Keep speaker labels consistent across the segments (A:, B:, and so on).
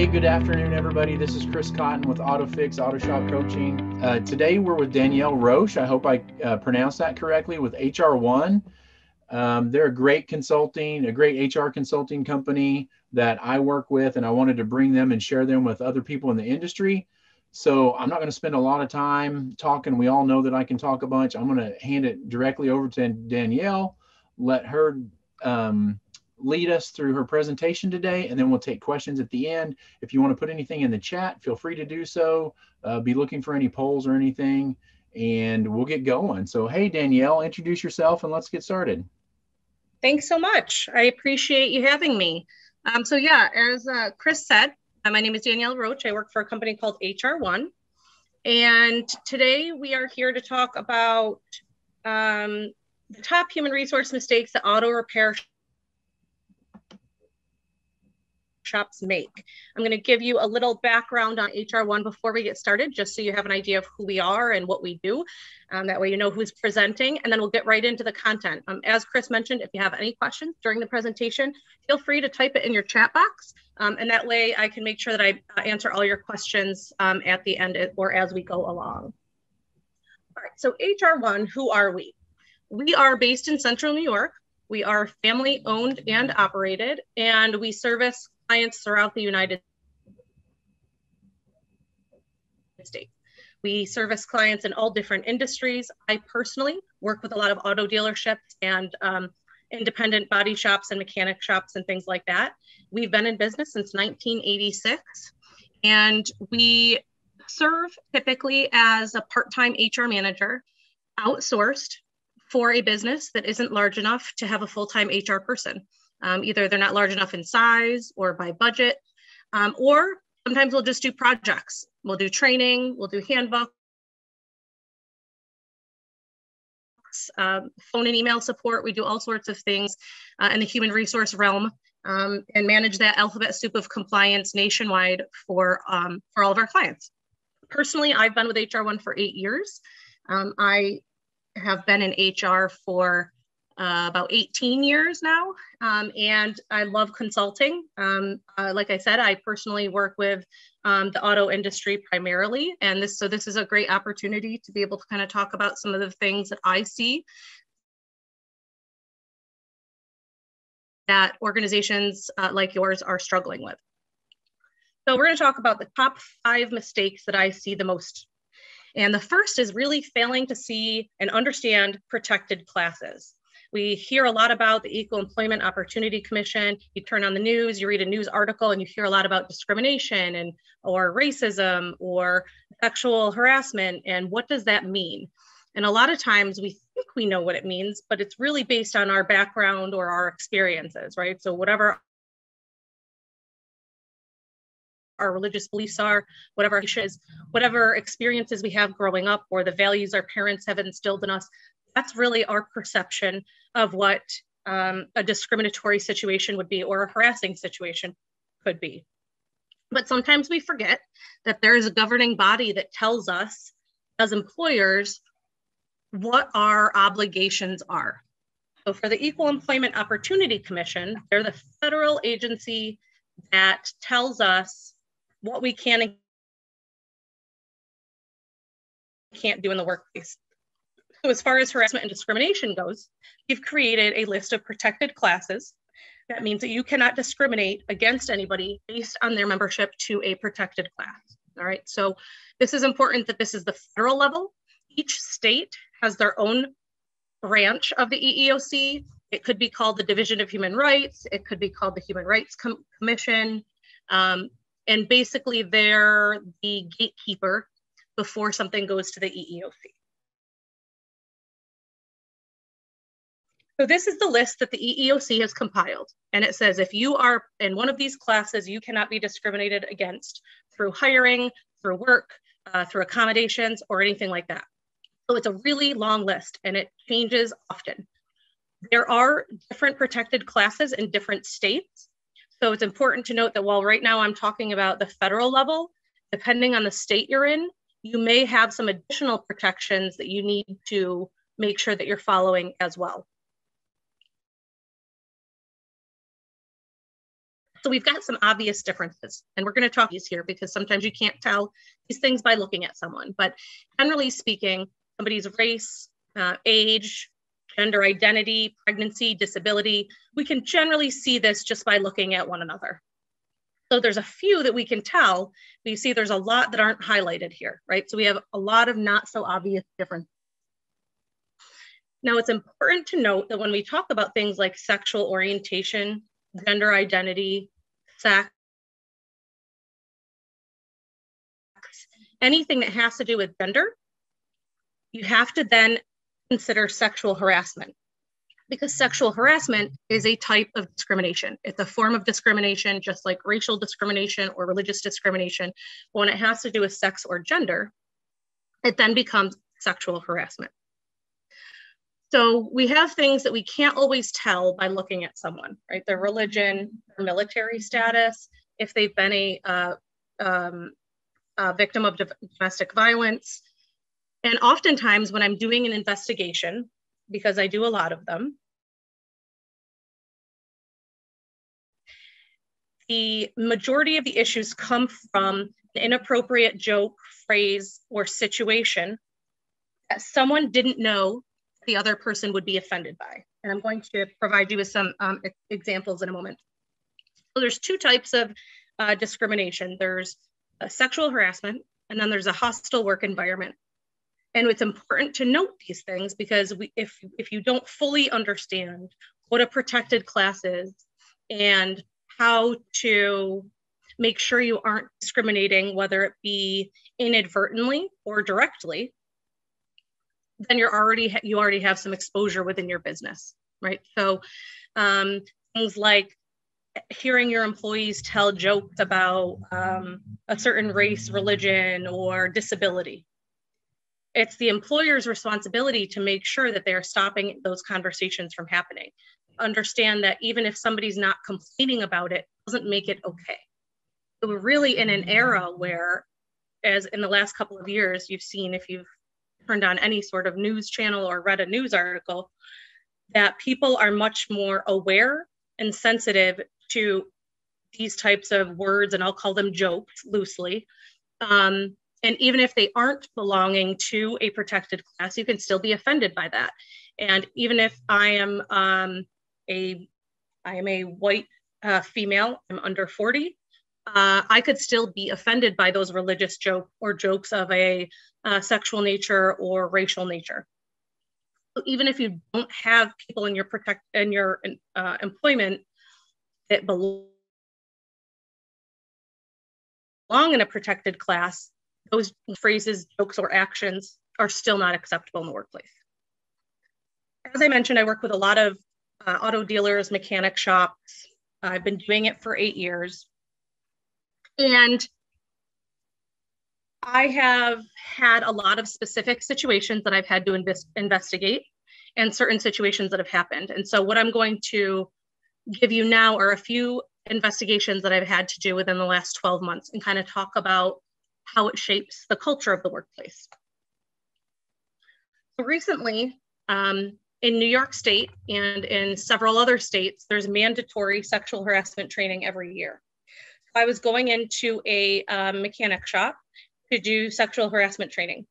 A: Hey, good afternoon, everybody. This is Chris Cotton with AutoFix-Auto Shop Coaching. Today we're with Danielle Roche. I hope I pronounced that correctly, with HR1. They're a great HR consulting company that I work with, and I wanted to bring them and share them with other people in the industry. So I'm not going to spend a lot of time talking. We all know that I can talk a bunch. I'm going to hand it directly over to Danielle, let her lead us through her presentation today, and then we'll take questions at the end. If you want to put anything in the chat, feel free to do so. Be looking for any polls or anything, and we'll get going. So, hey, Danielle, introduce yourself and let's get started.
B: Thanks so much. I appreciate you having me. So yeah, as Chris said, my name is Danielle Roche. I work for a company called HR1. And today we are here to talk about the top human resource mistakes that auto repair shops make. I'm going to give you a little background on HR1 before we get started, just so you have an idea of who we are and what we do. That way you know who's presenting, and then we'll get right into the content. As Chris mentioned, if you have any questions during the presentation, feel free to type it in your chat box, and that way I can make sure that I answer all your questions at the end or as we go along. All right, so HR1, who are we? We are based in Central New York. We are family owned and operated, and we service clients throughout the United States. We service clients in all different industries. I personally work with a lot of auto dealerships and independent body shops and mechanic shops and things like that. We've been in business since 1986, and we serve typically as a part-time HR manager, outsourced for a business that isn't large enough to have a full-time HR person. Either they're not large enough in size or by budget, or sometimes we'll just do projects. We'll do training, we'll do handbooks, phone and email support. We do all sorts of things in the human resource realm, and manage that alphabet soup of compliance nationwide for all of our clients. Personally, I've been with HR1 for 8 years. I have been in HR for about 18 years now, and I love consulting. Like I said, I personally work with the auto industry primarily, and this is a great opportunity to be able to kind of talk about some of the things that I see that organizations like yours are struggling with. So we're going to talk about the top 5 mistakes that I see the most. And the first is really failing to see and understand protected classes. We hear a lot about the Equal Employment Opportunity Commission. You turn on the news, you read a news article, and you hear a lot about discrimination or racism or sexual harassment. And what does that mean? And a lot of times we think we know what it means, but it's really based on our background or our experiences, right? So whatever our religious beliefs are, whatever experiences we have growing up, or the values our parents have instilled in us, that's really our perception of what a discriminatory situation would be, or a harassing situation could be. But sometimes we forget that there is a governing body that tells us as employers what our obligations are. So for the Equal Employment Opportunity Commission, they're the federal agency that tells us what we can and can't do in the workplace. So as far as harassment and discrimination goes, we've created a list of protected classes. That means that you cannot discriminate against anybody based on their membership to a protected class. All right, so this is important that this is the federal level. Each state has their own branch of the EEOC. It could be called the Division of Human Rights. It could be called the Human Rights Commission. And basically they're the gatekeeper before something goes to the EEOC. So this is the list that the EEOC has compiled. And it says, if you are in one of these classes, you cannot be discriminated against through hiring, through work, through accommodations, or anything like that. So it's a really long list, and it changes often. There are different protected classes in different states. So it's important to note that while right now I'm talking about the federal level, depending on the state you're in, you may have some additional protections that you need to make sure that you're following as well. So we've got some obvious differences, and we're going to talk these here because sometimes you can't tell these things by looking at someone. But generally speaking, somebody's race, age, gender identity, pregnancy, disability, we can generally see this just by looking at one another. So there's a few that we can tell, but you see there's a lot that aren't highlighted here, right? So we have a lot of not so obvious differences. Now, it's important to note that when we talk about things like sexual orientation, gender identity, sex, anything that has to do with gender, you have to then consider sexual harassment, because sexual harassment is a type of discrimination. It's a form of discrimination, just like racial discrimination or religious discrimination. But when it has to do with sex or gender, it then becomes sexual harassment. So we have things that we can't always tell by looking at someone, right? Their religion, their military status, if they've been a victim of domestic violence. And oftentimes when I'm doing an investigation, because I do a lot of them, the majority of the issues come from an inappropriate joke, phrase, or situation that someone didn't know the other person would be offended by. And I'm going to provide you with some examples in a moment. So there's two types of discrimination. There's sexual harassment, and then there's a hostile work environment. And it's important to note these things because if you don't fully understand what a protected class is and how to make sure you aren't discriminating, whether it be inadvertently or directly, then you already have some exposure within your business, right? So things like hearing your employees tell jokes about a certain race, religion, or disability. It's the employer's responsibility to make sure that they're stopping those conversations from happening. Understand that even if somebody's not complaining about it, doesn't make it okay. So we're really in an era where, as in the last couple of years, you've seen, if you've turned on any sort of news channel or read a news article, that people are much more aware and sensitive to these types of words, and I'll call them jokes loosely. And even if they aren't belonging to a protected class, you can still be offended by that. And even if I am a white female, I'm under 40, I could still be offended by those religious jokes of a sexual nature or racial nature. So even if you don't have people in your employment that belong in a protected class, those phrases, jokes, or actions are still not acceptable in the workplace. As I mentioned, I work with a lot of auto dealers, mechanic shops. I've been doing it for 8 years. And I have had a lot of specific situations that I've had to investigate and certain situations that have happened. And so what I'm going to give you now are a few investigations that I've had to do within the last 12 months and kind of talk about how it shapes the culture of the workplace. So recently, in New York State and in several other states, there's mandatory sexual harassment training every year. I was going into a mechanic shop to do sexual harassment training.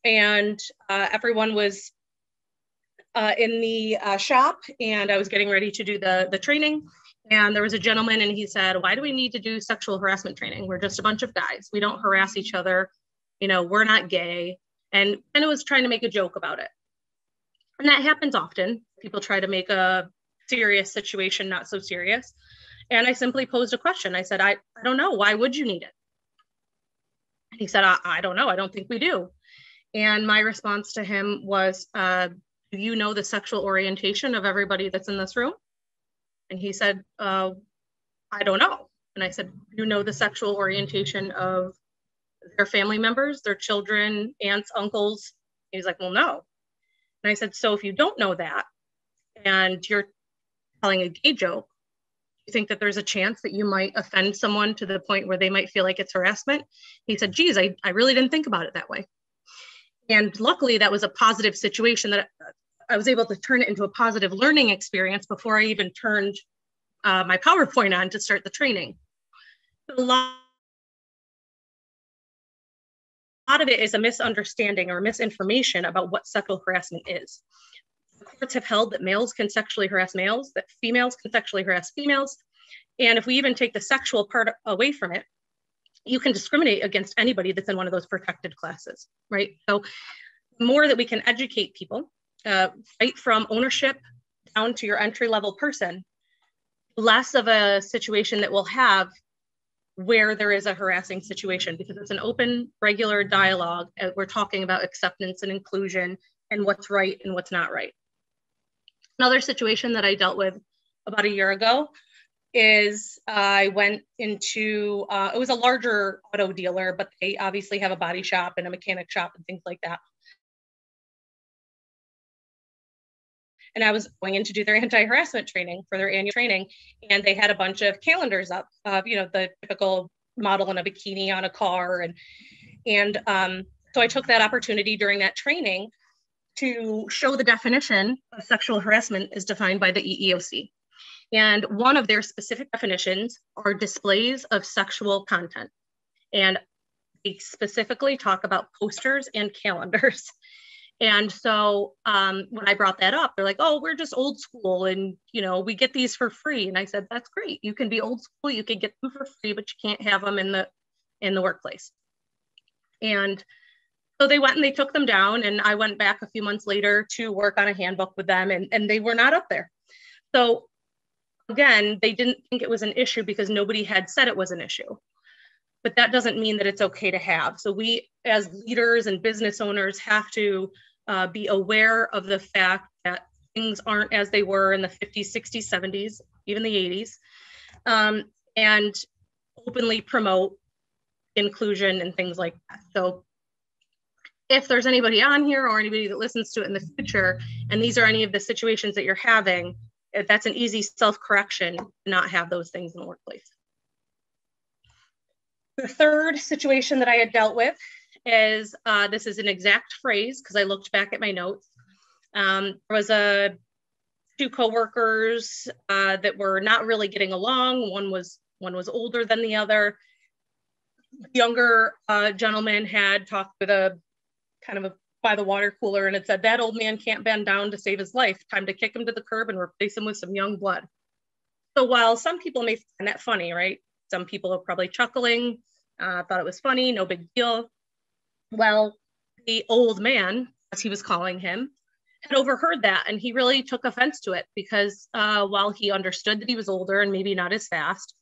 B: And everyone was in the shop, and I was getting ready to do the training. And there was a gentleman, and he said, "Why do we need to do sexual harassment training? We're just a bunch of guys. We don't harass each other. You know, we're not gay." And it was trying to make a joke about it. And that happens often. People try to make a serious situation not so serious. And I simply posed a question. I said, I don't know. Why would you need it? And he said, I don't know. I don't think we do. And my response to him was, do you know the sexual orientation of everybody that's in this room? And he said, I don't know. And I said, do you know the sexual orientation of their family members, their children, aunts, uncles? He's like, well, no. And I said, so if you don't know that and you're telling a gay joke, you think that there's a chance that you might offend someone to the point where they might feel like it's harassment? He said, geez, I really didn't think about it that way. And luckily that was a positive situation that I was able to turn it into a positive learning experience before I even turned my PowerPoint on to start the training. A lot of it is a misunderstanding or misinformation about what sexual harassment is. The courts have held that males can sexually harass males, that females can sexually harass females. And if we even take the sexual part away from it, you can discriminate against anybody that's in one of those protected classes, right? So the more that we can educate people, right from ownership down to your entry-level person, less of a situation that we'll have where there is a harassing situation, because it's an open, regular dialogue. We're talking about acceptance and inclusion and what's right and what's not right. Another situation that I dealt with about a year ago is I went into, it was a larger auto dealer, but they obviously have a body shop and a mechanic shop and things like that. And I was going in to do their anti-harassment training for their annual training. And they had a bunch of calendars up of, you know, the typical model in a bikini on a car. And so I took that opportunity during that training to show the definition of sexual harassment as defined by the EEOC. And one of their specific definitions are displays of sexual content. And they specifically talk about posters and calendars. And so when I brought that up, they're like, oh, we're just old school and, you know, we get these for free. And I said, that's great. You can be old school, you can get them for free, but you can't have them in the workplace. And so they went and they took them down, and I went back a few months later to work on a handbook with them, and they were not up there. So again, they didn't think it was an issue because nobody had said it was an issue. But that doesn't mean that it's okay to have. So we as leaders and business owners have to be aware of the fact that things aren't as they were in the 50s, 60s, 70s, even the 80s, and openly promote inclusion and things like that. So if there's anybody on here or anybody that listens to it in the future, and these are any of the situations that you're having, that's an easy self-correction to not have those things in the workplace. The third situation that I had dealt with is, this is an exact phrase because I looked back at my notes. There was two coworkers that were not really getting along. One was older than the other. The younger gentleman had talked with a kind of by the water cooler, and it said, that old man can't bend down to save his life. Time to kick him to the curb and replace him with some young blood. So while some people may find that funny, right? Some people are probably chuckling, thought it was funny, no big deal. Well, the old man, as he was calling him, had overheard that, and he really took offense to it because while he understood that he was older and maybe not as fast,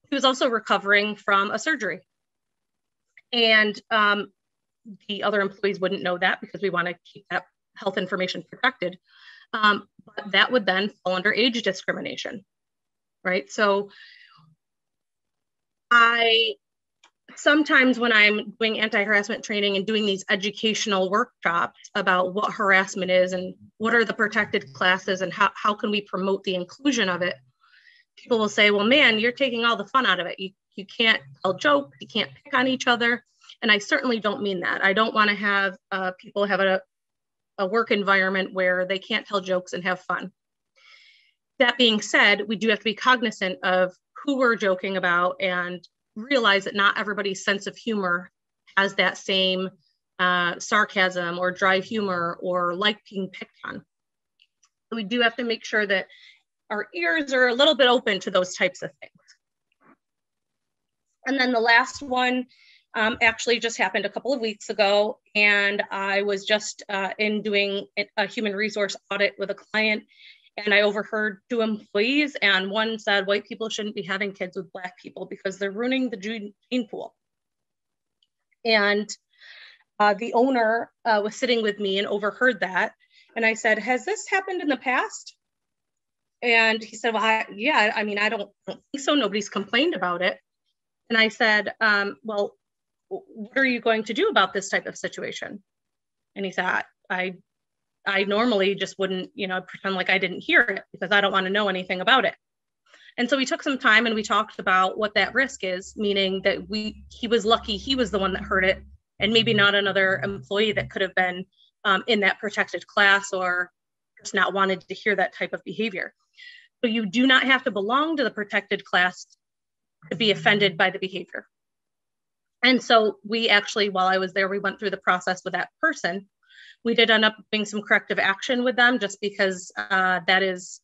B: he was also recovering from a surgery. And the other employees wouldn't know that because we want to keep that health information protected. But that would then fall under age discrimination, right? So sometimes when I'm doing anti-harassment training and doing these educational workshops about what harassment is and what are the protected classes and how can we promote the inclusion of it, people will say, well, man, you're taking all the fun out of it. You can't tell jokes, you can't pick on each other. And I certainly don't mean that. I don't want to have people have a work environment where they can't tell jokes and have fun. That being said, we do have to be cognizant of who we're joking about and realize that not everybody's sense of humor has that same sarcasm or dry humor or like being picked on. So we do have to make sure that our ears are a little bit open to those types of things. And then the last one actually just happened a couple of weeks ago, and I was just in doing a human resource audit with a client, and I overheard two employees, and one said white people shouldn't be having kids with Black people because they're ruining the gene pool. And the owner was sitting with me and overheard that, and I said, has this happened in the past? And he said, well, yeah, I mean, I don't think so. Nobody's complained about it. And I said, well, what are you going to do about this type of situation? And he said, I normally just wouldn't, pretend like I didn't hear it because I don't want to know anything about it. And so we took some time and we talked about what that risk is, meaning that he was lucky he was the one that heard it and maybe not another employee that could have been in that protected class or just not wanted to hear that type of behavior. So you do not have to belong to the protected class to be offended by the behavior. And so we actually, while I was there, we went through the process with that person. We did end up doing some corrective action with them just because that is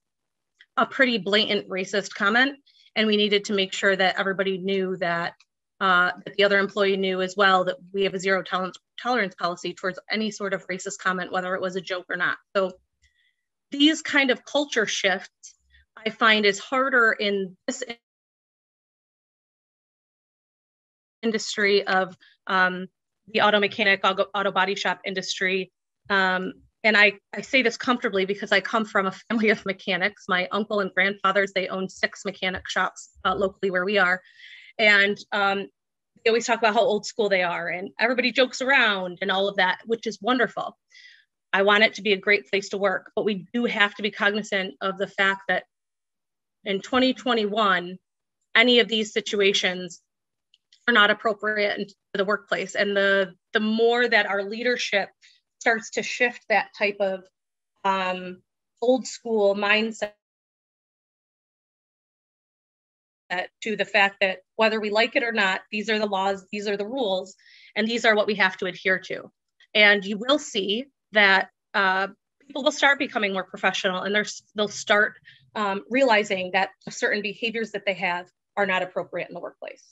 B: a pretty blatant racist comment. And we needed to make sure that everybody knew that, that the other employee knew as well that we have a zero tolerance policy towards any sort of racist comment, whether it was a joke or not. So these kind of culture shifts I find is harder in this industry of the auto mechanic, auto body shop industry. And I say this comfortably because I come from a family of mechanics. My uncle and grandfathers, they own 6 mechanic shops locally where we are. And they always talk about how old school they are and everybody jokes around and all of that, which is wonderful. I want it to be a great place to work, but we do have to be cognizant of the fact that in 2021, any of these situations are not appropriate in the workplace. And the more that our leadership starts to shift that type of old school mindset to the fact that whether we like it or not, these are the laws, these are the rules, and these are what we have to adhere to. And you will see that people will start becoming more professional and they'll start realizing that certain behaviors that they have are not appropriate in the workplace.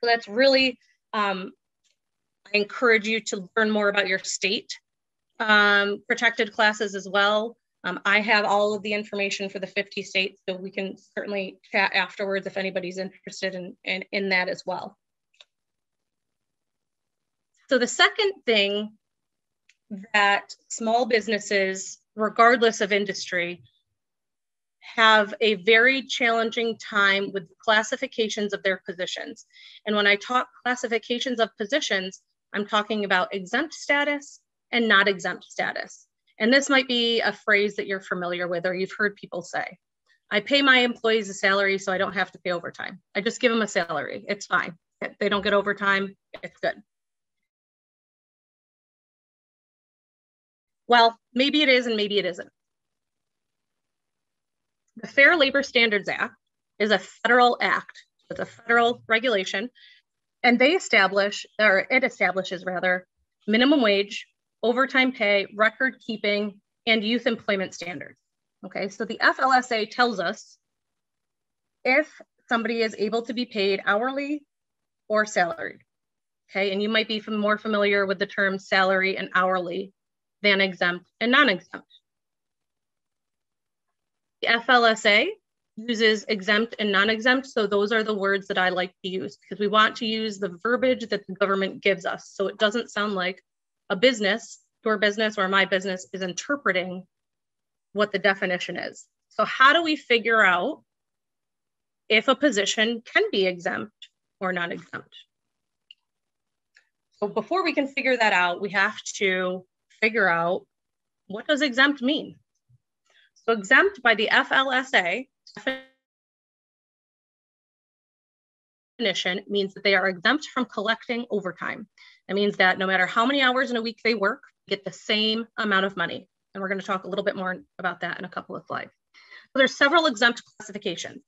B: So that's really, I encourage you to learn more about your state protected classes as well. I have all of the information for the 50 states, so we can certainly chat afterwards if anybody's interested in that as well. So the second thing that small businesses, regardless of industry, have a very challenging time with classifications of their positions. And when I talk classifications of positions, I'm talking about exempt status and not exempt status. And this might be a phrase that you're familiar with or you've heard people say. I pay my employees a salary so I don't have to pay overtime. I just give them a salary. It's fine. If they don't get overtime, it's good. Well, maybe it is and maybe it isn't. The Fair Labor Standards Act is a federal act. It's a federal regulation, and it establishes rather, minimum wage, overtime pay, record keeping, and youth employment standards. Okay, so the FLSA tells us if somebody is able to be paid hourly or salaried. Okay, and you might be more familiar with the term salary and hourly than exempt and non-exempt. The FLSA uses exempt and non-exempt, so those are the words that I like to use because we want to use the verbiage that the government gives us so it doesn't sound like a business, your business or my business is interpreting what the definition is. So how do we figure out if a position can be exempt or non-exempt? So before we can figure that out, we have to figure out what does exempt mean? So exempt by the FLSA definition means that they are exempt from collecting overtime. It means that no matter how many hours in a week they work, they get the same amount of money. And we're going to talk a little bit more about that in a couple of slides. So there's several exempt classifications.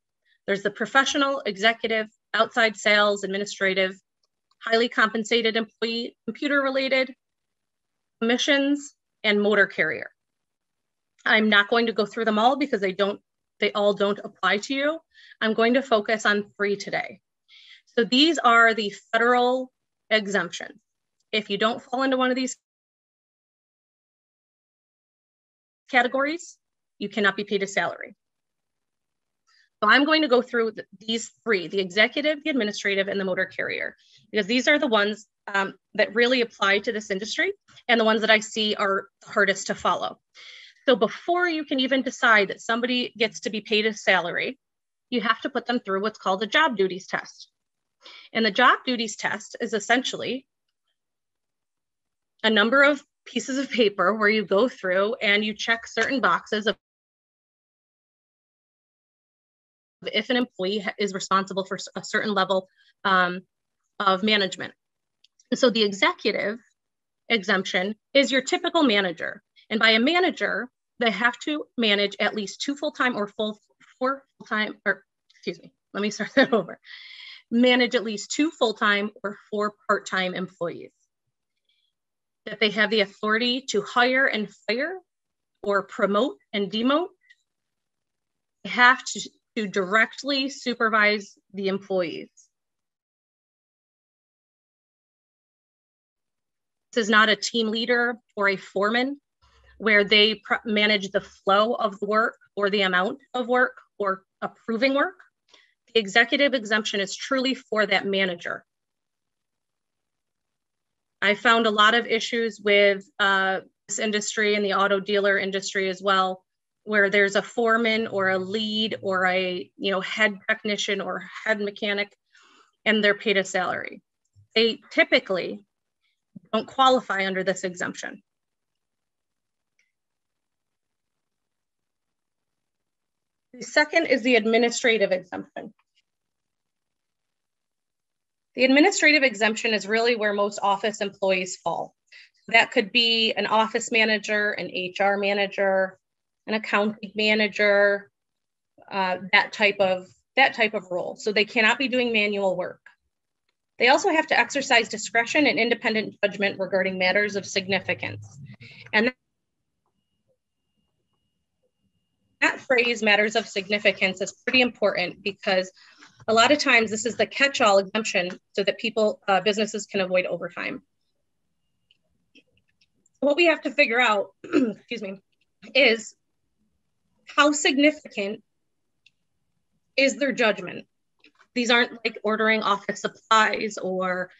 B: There's the professional, executive, outside sales, administrative, highly compensated employee, computer-related, commissions, and motor carrier. I'm not going to go through them all because they all don't apply to you. I'm going to focus on 3 today. So these are the federal exemptions. If you don't fall into one of these categories, you cannot be paid a salary. So I'm going to go through these 3, the executive, the administrative, and the motor carrier, because these are the ones that really apply to this industry and the ones that I see are the hardest to follow. So before you can even decide that somebody gets to be paid a salary, you have to put them through what's called a job duties test. And the job duties test is essentially a number of pieces of paper where you go through and you check certain boxes of if an employee is responsible for a certain level of management. So the executive exemption is your typical manager. And by a manager, they have to manage at least 2 full-time or 4 full-time, or excuse me, let me start that over. Manage at least 2 full-time or 4 part-time employees. That they have the authority to hire and fire or promote and demote. They have to directly supervise the employees. This is not a team leader or a foreman where they manage the flow of the work or the amount of work or approving work. The executive exemption is truly for that manager. I found a lot of issues with this industry and the auto dealer industry as well, where there's a foreman or a lead or a head technician or head mechanic, and they're paid a salary. They typically don't qualify under this exemption. The second is the administrative exemption. The administrative exemption is really where most office employees fall. That could be an office manager, an HR manager, an accounting manager, that type of role. So they cannot be doing manual work. They also have to exercise discretion and independent judgment regarding matters of significance. And that phrase, matters of significance, is pretty important because a lot of times this is the catch-all exemption so that businesses can avoid overtime. What we have to figure out, excuse me, is how significant is their judgment? These aren't like ordering office supplies or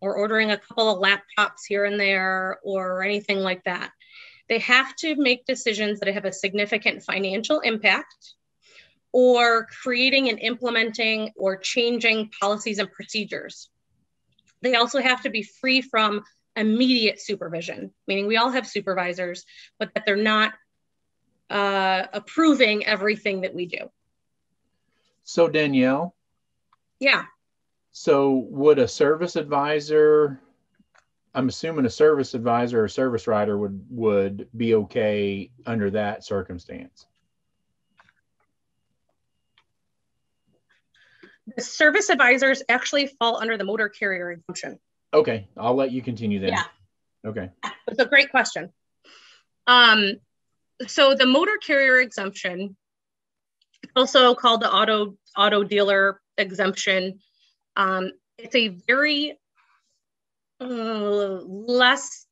B: ordering a couple of laptops here and there or anything like that. They have to make decisions that have a significant financial impact or creating and implementing or changing policies and procedures. They also have to be free from immediate supervision, meaning we all have supervisors, but that they're not approving everything that we do.
A: So Danielle?
B: Yeah.
A: So would a service advisor, I'm assuming a service advisor or service writer would be okay under that circumstance?
B: The service advisors actually fall under the motor carrier exemption.
A: Okay, I'll let you continue then.
B: Yeah.
A: Okay.
B: It's a great question. So the motor carrier exemption, also called the auto dealer exemption, it's a very less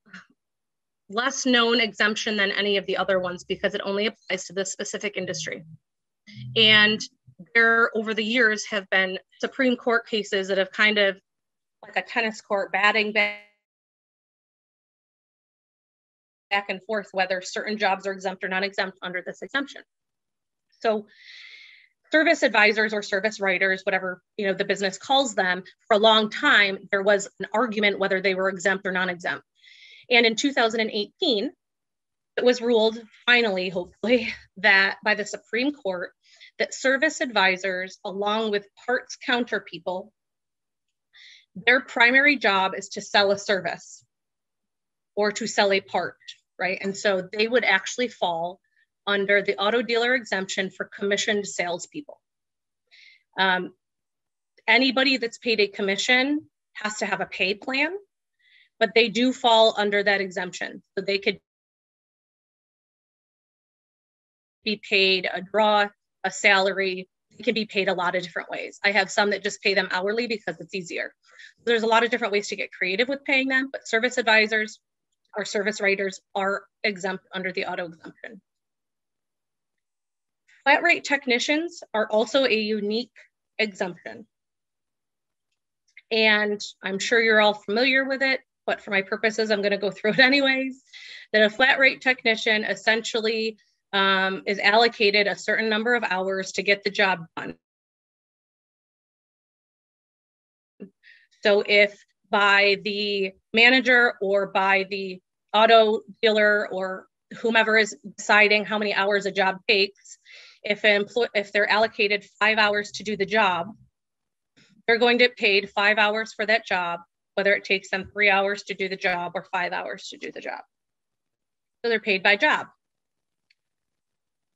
B: known exemption than any of the other ones because it only applies to this specific industry. And there, over the years, have been Supreme Court cases that have kind of like a tennis court batting back and forth whether certain jobs are exempt or non-exempt under this exemption. So service advisors or service writers, whatever the business calls them, for a long time, there was an argument whether they were exempt or non-exempt. And in 2018, it was ruled finally, hopefully, that by the Supreme Court, that service advisors, along with parts counter people, their primary job is to sell a service or to sell a part, right? And so they would actually fall under the auto dealer exemption for commissioned salespeople. Anybody that's paid a commission has to have a pay plan, but they do fall under that exemption. So they could be paid a draw, a salary. It can be paid a lot of different ways. I have some that just pay them hourly because it's easier. There's a lot of different ways to get creative with paying them, but service advisors or service writers are exempt under the auto exemption. Flat rate technicians are also a unique exemption. And I'm sure you're all familiar with it, but for my purposes, I'm going to go through it anyways. That a flat rate technician essentially is allocated a certain number of hours to get the job done. So if by the manager or by the auto dealer or whomever is deciding how many hours a job takes, if they're allocated 5 hours to do the job, they're going to get paid 5 hours for that job, whether it takes them 3 hours to do the job or 5 hours to do the job. So they're paid by job.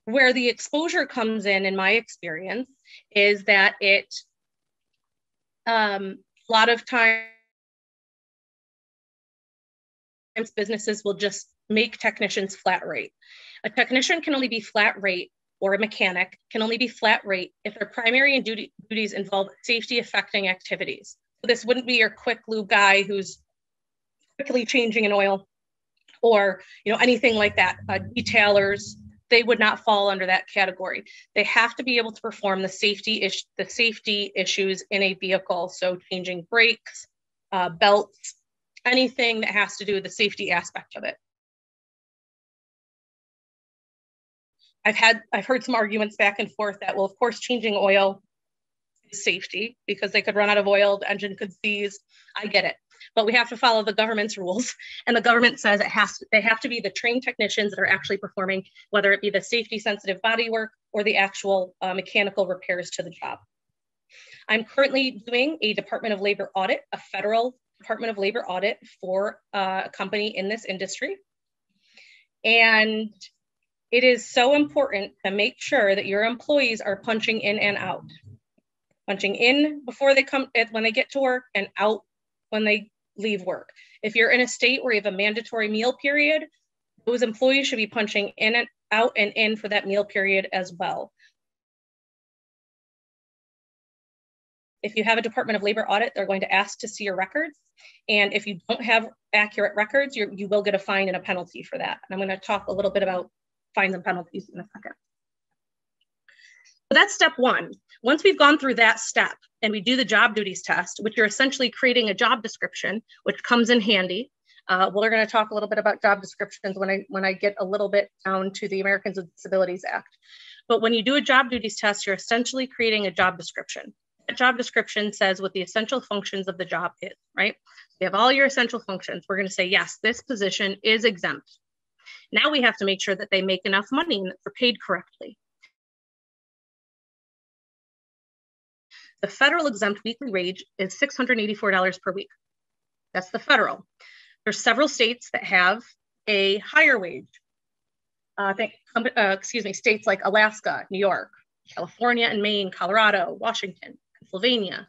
B: Where the exposure comes in my experience, is that a lot of times businesses will just make technicians flat rate. A technician can only be flat rate, or a mechanic can only be flat rate if their primary and duties involve safety affecting activities. So this wouldn't be your quick lube guy who's quickly changing an oil, or anything like that. Detailers, they would not fall under that category. They have to be able to perform the safety issues in a vehicle. So changing brakes, belts, anything that has to do with the safety aspect of it. I've heard some arguments back and forth that, well, of course, changing oil is safety because they could run out of oil, the engine could seize. I get it. But we have to follow the government's rules. And the government says they have to be the trained technicians that are actually performing, whether it be the safety sensitive body work or the actual mechanical repairs to the job. I'm currently doing a Department of Labor audit, a federal Department of Labor audit for a company in this industry. And it is so important to make sure that your employees are punching in and out. Punching in before they come, when they get to work, and out when they leave work. If you're in a state where you have a mandatory meal period, those employees should be punching in and out and in for that meal period as well. If you have a Department of Labor audit, they're going to ask to see your records. And if you don't have accurate records, you will get a fine and a penalty for that. And I'm going to talk a little bit about fines and penalties in a second. So that's step one. Once we've gone through that step and we do the job duties test, which you're essentially creating a job description, which comes in handy. We're going to talk a little bit about job descriptions when I get a little bit down to the Americans with Disabilities Act. But when you do a job duties test, you're essentially creating a job description. That job description says what the essential functions of the job is, right? You have all your essential functions. We're going to say, yes, this position is exempt. Now we have to make sure that they make enough money and that they're paid correctly. The federal exempt weekly wage is $684 per week. That's the federal. There's several states that have a higher wage. States like Alaska, New York, California and Maine, Colorado, Washington, Pennsylvania,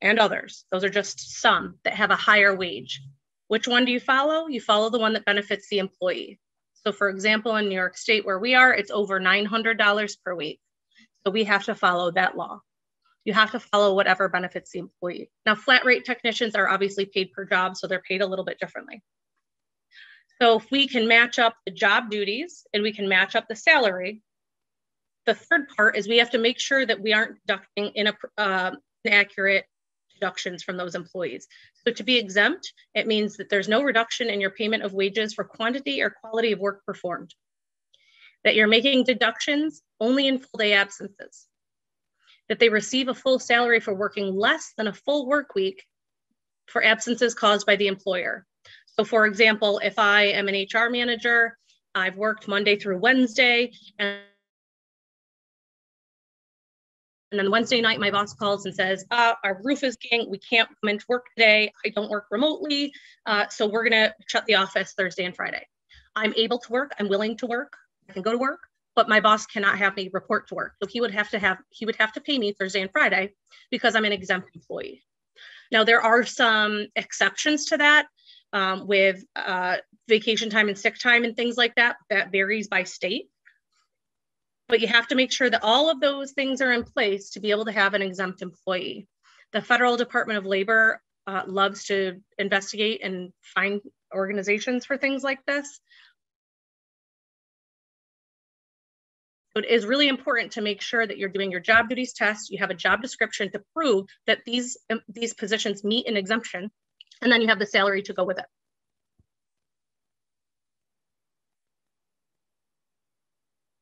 B: and others. Those are just some that have a higher wage. Which one do you follow? You follow the one that benefits the employee. So for example, in New York State where we are, it's over $900 per week. So we have to follow that law. You have to follow whatever benefits the employee. Now, flat rate technicians are obviously paid per job, so they're paid a little bit differently. So if we can match up the job duties and we can match up the salary, the third part is we have to make sure that we aren't deducting inaccurate deductions from those employees. So to be exempt, it means that there's no reduction in your payment of wages for quantity or quality of work performed, that you're making deductions only in full day absences, that they receive a full salary for working less than a full work week for absences caused by the employer. So for example, if I am an HR manager, I've worked Monday through Wednesday, and then Wednesday night, my boss calls and says, our roof is leaking, we can't come into work today, I don't work remotely, so we're gonna shut the office Thursday and Friday. I'm able to work, I'm willing to work, I can go to work, but my boss cannot have me report to work. So he would have to pay me Thursday and Friday because I'm an exempt employee. Now there are some exceptions to that with vacation time and sick time and things like that. That varies by state. But you have to make sure that all of those things are in place to be able to have an exempt employee. The Federal Department of Labor loves to investigate and find organizations for things like this. So it is really important to make sure that you're doing your job duties test, you have a job description to prove that these positions meet an exemption, and then you have the salary to go with it.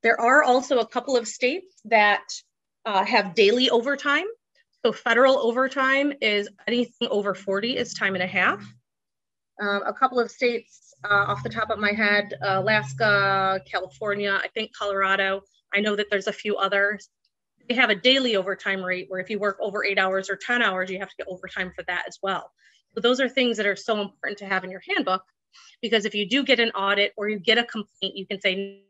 B: There are also a couple of states that have daily overtime. So federal overtime is anything over 40 is time and a half. A couple of states off the top of my head, Alaska, California, I think Colorado. I know that there's a few others. They have a daily overtime rate where if you work over 8 hours or 10 hours, you have to get overtime for that as well. So those are things that are so important to have in your handbook, because if you do get an audit or you get a complaint, you can say,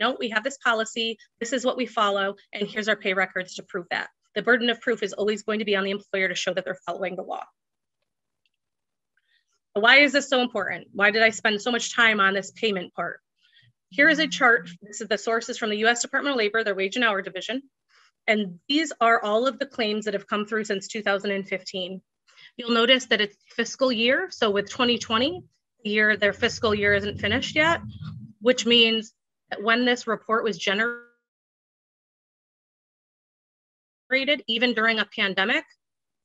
B: no, we have this policy, this is what we follow, and here's our pay records to prove that. The burden of proof is always going to be on the employer to show that they're following the law. Why is this so important? Why did I spend so much time on this payment part? Here is a chart. This is the sources from the US Department of Labor, their wage and hour division. And these are all of the claims that have come through since 2015. You'll notice that it's fiscal year. So with 2020, their fiscal year isn't finished yet, which means that when this report was generated, even during a pandemic,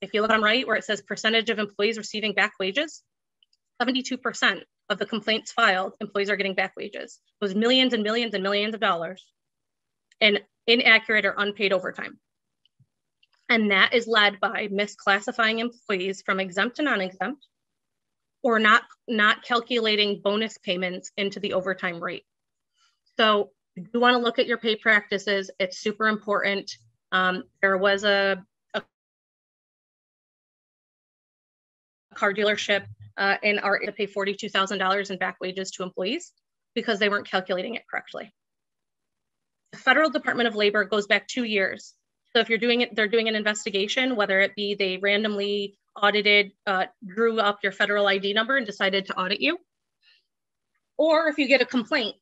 B: if you look on the right where it says percentage of employees receiving back wages, 72% of the complaints filed, employees are getting back wages. It was millions and millions and millions of dollars in inaccurate or unpaid overtime. And that is led by misclassifying employees from exempt to non-exempt, or not calculating bonus payments into the overtime rate. So you want to look at your pay practices. It's super important. There was a car dealership in our to pay $42,000 in back wages to employees because they weren't calculating it correctly. The Federal Department of Labor goes back 2 years. So if you're doing it, they're doing an investigation, whether it be they randomly audited, drew up your federal ID number and decided to audit you. Or if you get a complaint,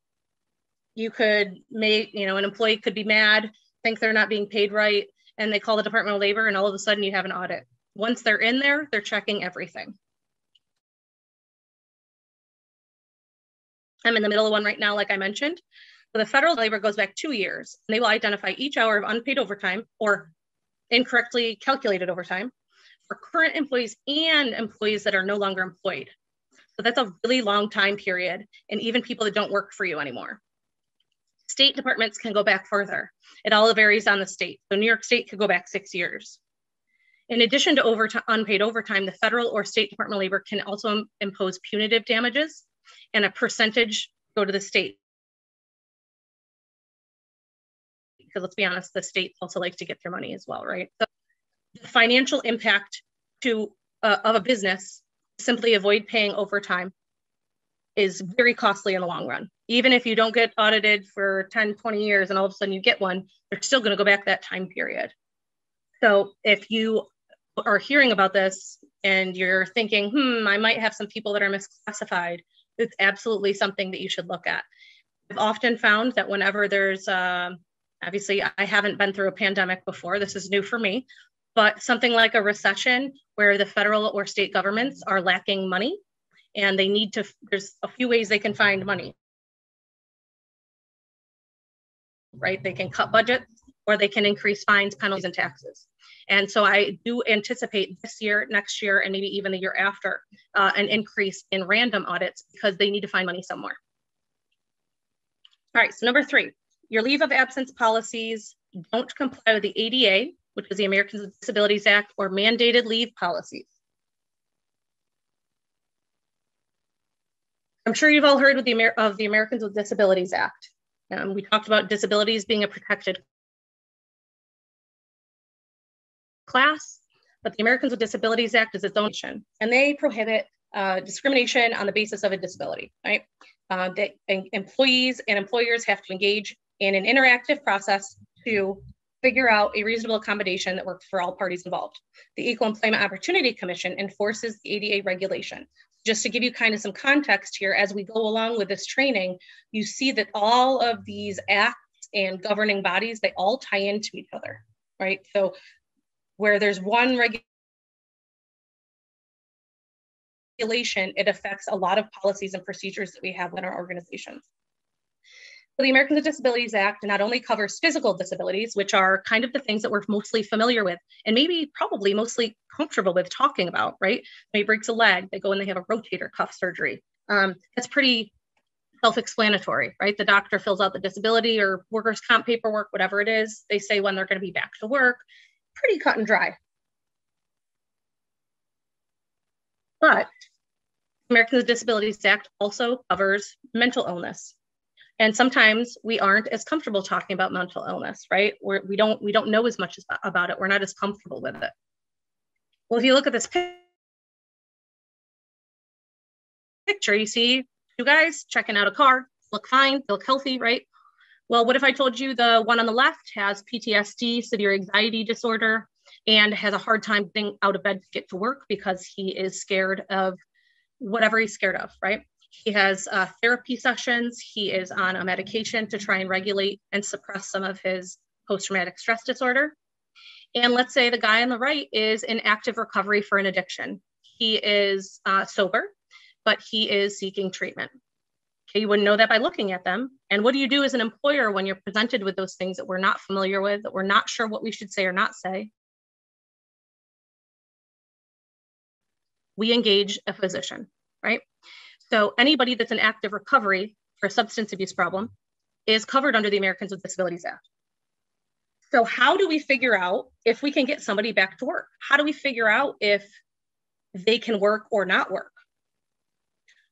B: you could make, an employee could be mad, think they're not being paid right, and they call the Department of Labor and all of a sudden you have an audit. Once they're in there, they're checking everything. I'm in the middle of one right now, like I mentioned. So the federal labor goes back 2 years, and they will identify each hour of unpaid overtime or incorrectly calculated overtime for current employees and employees that are no longer employed. So that's a really long time period, and even people that don't work for you anymore. State departments can go back further. It all varies on the state. So New York State could go back 6 years. In addition to unpaid overtime, the federal or state Department of Labor can also impose punitive damages, and a percentage go to the state. Because let's be honest, the states also like to get their money as well, right? So the financial impact of a business to simply avoid paying overtime is very costly in the long run. Even if you don't get audited for 10, 20 years and all of a sudden you get one, they're still going to go back that time period. So if you are hearing about this and you're thinking, I might have some people that are misclassified, it's absolutely something that you should look at. I've often found that whenever there's, obviously I haven't been through a pandemic before, this is new for me, but something like a recession where the federal or state governments are lacking money and they need to, there's a few ways they can find money, right? They can cut budgets or they can increase fines, penalties, and taxes. And so I do anticipate this year, next year, and maybe even the year after, an increase in random audits because they need to find money somewhere. All right, so number 3, your leave of absence policies don't comply with the ADA, which is the Americans with Disabilities Act, or mandated leave policies. I'm sure you've all heard of the Americans with Disabilities Act. We talked about disabilities being a protected class, but the Americans with Disabilities Act is its own nation, and they prohibit discrimination on the basis of a disability, right? Employees and employers have to engage in an interactive process to figure out a reasonable accommodation that works for all parties involved. The Equal Employment Opportunity Commission enforces the ADA regulation. Just to give you kind of some context here, as we go along with this training, you see that all of these acts and governing bodies, they all tie into each other, right? So where there's one regulation, it affects a lot of policies and procedures that we have in our organizations. So the Americans with Disabilities Act not only covers physical disabilities, which are kind of the things that we're mostly familiar with and maybe probably mostly comfortable with talking about, right? Maybe breaks a leg, they go and they have a rotator cuff surgery. That's pretty self-explanatory, right? The doctor fills out the disability or workers' comp paperwork, whatever it is. They say when they're going to be back to work. Pretty cut and dry. But the Americans with Disabilities Act also covers mental illness. And sometimes we aren't as comfortable talking about mental illness, right? We don't know as much about it. We're not as comfortable with it. Well, if you look at this picture, you see two guys checking out a car, look fine, look healthy, right? Well, what if I told you the one on the left has PTSD, severe anxiety disorder, and has a hard time getting out of bed to get to work because he is scared of whatever he's scared of, right? He has therapy sessions. He is on a medication to try and regulate and suppress some of his post-traumatic stress disorder. And let's say the guy on the right is in active recovery for an addiction. He is sober, but he is seeking treatment. Okay, you wouldn't know that by looking at them. And what do you do as an employer when you're presented with those things that we're not familiar with, that we're not sure what we should say or not say? We engage a physician, right? So anybody that's in active recovery for a substance abuse problem is covered under the Americans with Disabilities Act. So how do we figure out if we can get somebody back to work? How do we figure out if they can work or not work?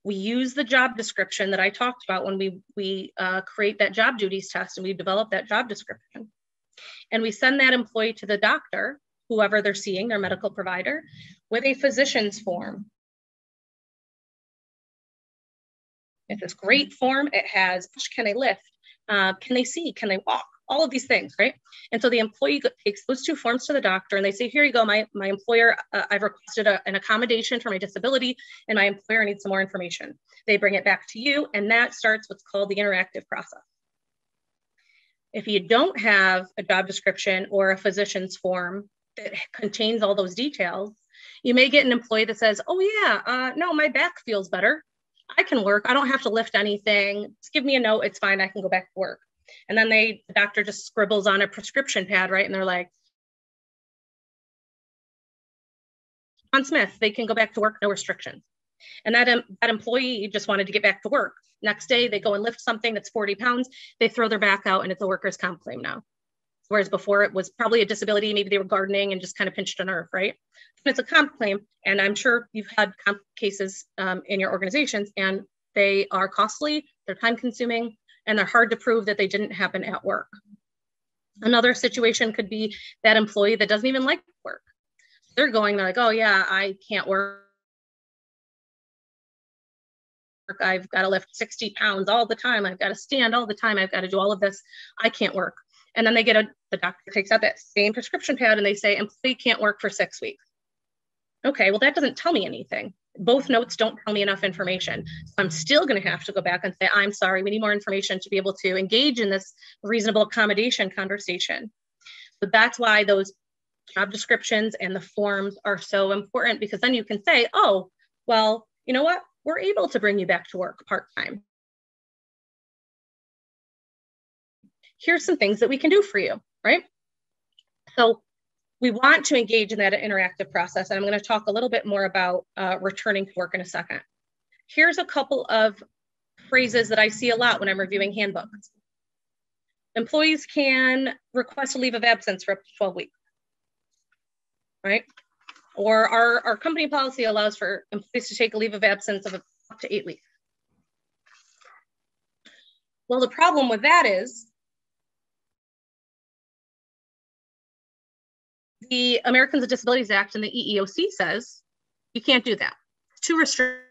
B: We use the job description that I talked about when we create that job duties test, and we develop that job description. And we send that employee to the doctor, whoever they're seeing, their medical provider, with a physician's form. It's this great form. It has, can they lift? Can they see? Can they walk? All of these things, right? And so the employee takes those two forms to the doctor and they say, here you go, my employer, I've requested an accommodation for my disability and my employer needs some more information. They bring it back to you and that starts what's called the interactive process. If you don't have a job description or a physician's form that contains all those details, you may get an employee that says, oh yeah, no, my back feels better. I can work. I don't have to lift anything. Just give me a note. It's fine. I can go back to work. And then the doctor just scribbles on a prescription pad, right? And they're like, on Smith, they can go back to work, no restrictions. And that employee just wanted to get back to work. Next day, they go and lift something that's 40 pounds. They throw their back out and it's a workers' comp claim now. Whereas before it was probably a disability. Maybe they were gardening and just kind of pinched a nerve, right? And it's a comp claim. And I'm sure you've had comp cases in your organizations and they are costly, they're time consuming, and they're hard to prove that they didn't happen at work. Another situation could be that employee that doesn't even like work. They're like, oh yeah, I can't work. I've got to lift 60 pounds all the time. I've got to stand all the time. I've got to do all of this. I can't work. And then the doctor takes out that same prescription pad and they say, employee can't work for 6 weeks. Okay, well, that doesn't tell me anything. Both notes don't tell me enough information. So I'm still going to have to go back and say, I'm sorry, we need more information to be able to engage in this reasonable accommodation conversation. So that's why those job descriptions and the forms are so important, because then you can say, oh, well, you know what? We're able to bring you back to work part-time. Here's some things that we can do for you, right? So we want to engage in that interactive process. And I'm going to talk a little bit more about returning to work in a second. Here's a couple of phrases that I see a lot when I'm reviewing handbooks. Employees can request a leave of absence for up to 12 weeks, right? Or our company policy allows for employees to take a leave of absence of up to 8 weeks. Well, the problem with that is the Americans with Disabilities Act and the EEOC says you can't do that. Too restrictive.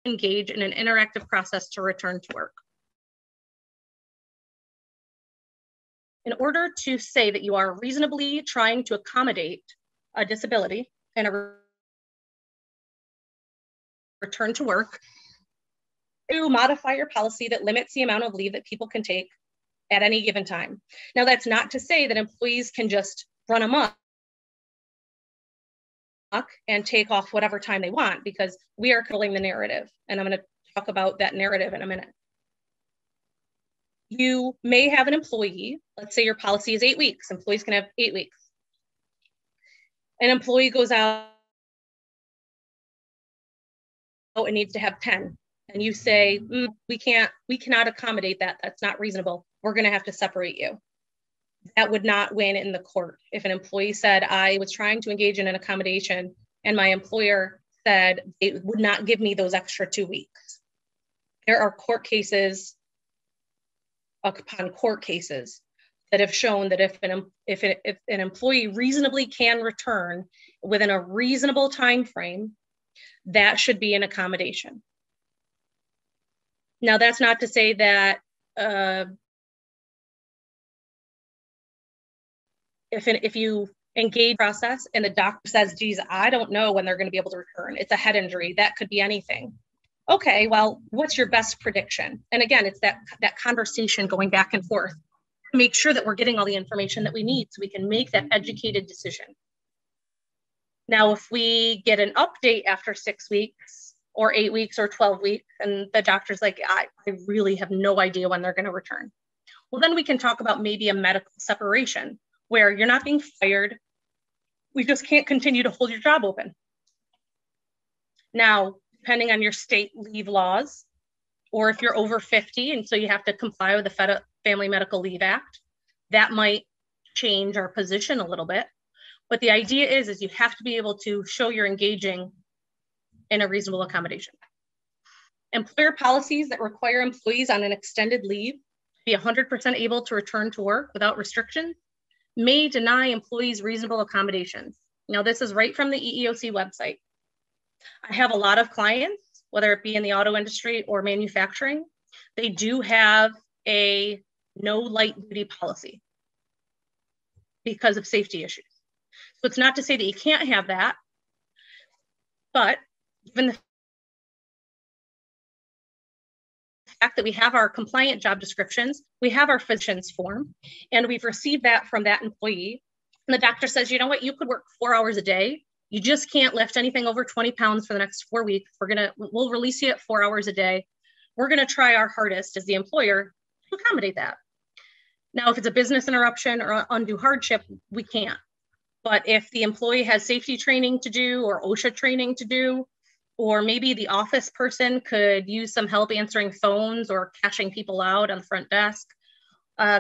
B: Engage in an interactive process to return to work. In order to say that you are reasonably trying to accommodate a disability and a return to work, to modify your policy that limits the amount of leave that people can take at any given time. Now, that's not to say that employees can just run amok and take off whatever time they want, because we are controlling the narrative. And I'm going to talk about that narrative in a minute. You may have an employee, let's say your policy is 8 weeks. Employees can have 8 weeks. An employee goes out and needs to have 10. And you say, we cannot accommodate that. That's not reasonable. We're going to have to separate you. That would not win in the court. If an employee said, I was trying to engage in an accommodation and my employer said it would not give me those extra 2 weeks. There are court cases upon court cases that have shown that if an employee reasonably can return within a reasonable time frame, that should be an accommodation. Now, that's not to say that if you engage process and the doctor says, geez, I don't know when they're going to be able to return. It's a head injury. That could be anything. Okay, well, what's your best prediction? And again, it's that conversation going back and forth to make sure that we're getting all the information that we need so we can make that educated decision. Now, if we get an update after 6 weeks or 8 weeks or 12 weeks, and the doctor's like, I really have no idea when they're going to return. Well, then we can talk about maybe a medical separation where you're not being fired. We just can't continue to hold your job open. Now, depending on your state leave laws, or if you're over 50 and so you have to comply with the Family Medical Leave Act, that might change our position a little bit. But the idea is you have to be able to show you're engaging in a reasonable accommodation. Employer policies that require employees on an extended leave to be 100% able to return to work without restrictions may deny employees reasonable accommodations. Now, this is right from the EEOC website. I have a lot of clients, whether it be in the auto industry or manufacturing, they do have a no light duty policy because of safety issues. So it's not to say that you can't have that, but given the fact that we have our compliant job descriptions, we have our physician's form, and we've received that from that employee. And the doctor says, you know what, you could work 4 hours a day. You just can't lift anything over 20 pounds for the next 4 weeks. We'll release you at 4 hours a day. We're gonna try our hardest as the employer to accommodate that. Now, if it's a business interruption or undue hardship, we can't. But if the employee has safety training to do or OSHA training to do, or maybe the office person could use some help answering phones or cashing people out on the front desk,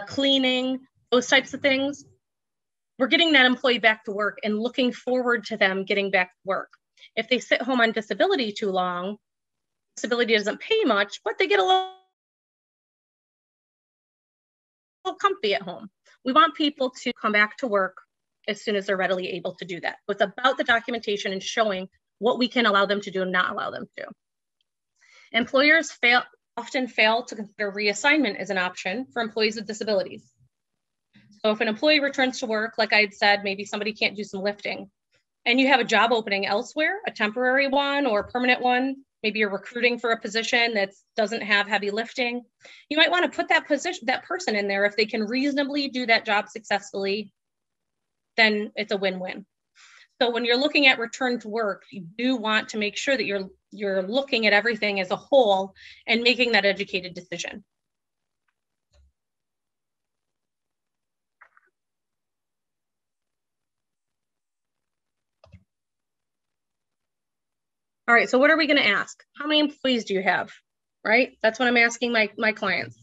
B: cleaning, those types of things, we're getting that employee back to work and looking forward to them getting back to work. If they sit home on disability too long, disability doesn't pay much, but they get a little comfy at home. We want people to come back to work as soon as they're readily able to do that. So it's about the documentation and showing what we can allow them to do and not allow them to. Employers often fail to consider reassignment as an option for employees with disabilities. So if an employee returns to work, like I had said, maybe somebody can't do some lifting, and you have a job opening elsewhere, a temporary one or a permanent one, maybe you're recruiting for a position that doesn't have heavy lifting, you might want to put that person in there. If they can reasonably do that job successfully, then it's a win-win. So when you're looking at return to work, you do want to make sure that you're looking at everything as a whole and making that educated decision. All right, so what are we going to ask? How many employees do you have, right? That's what I'm asking my clients.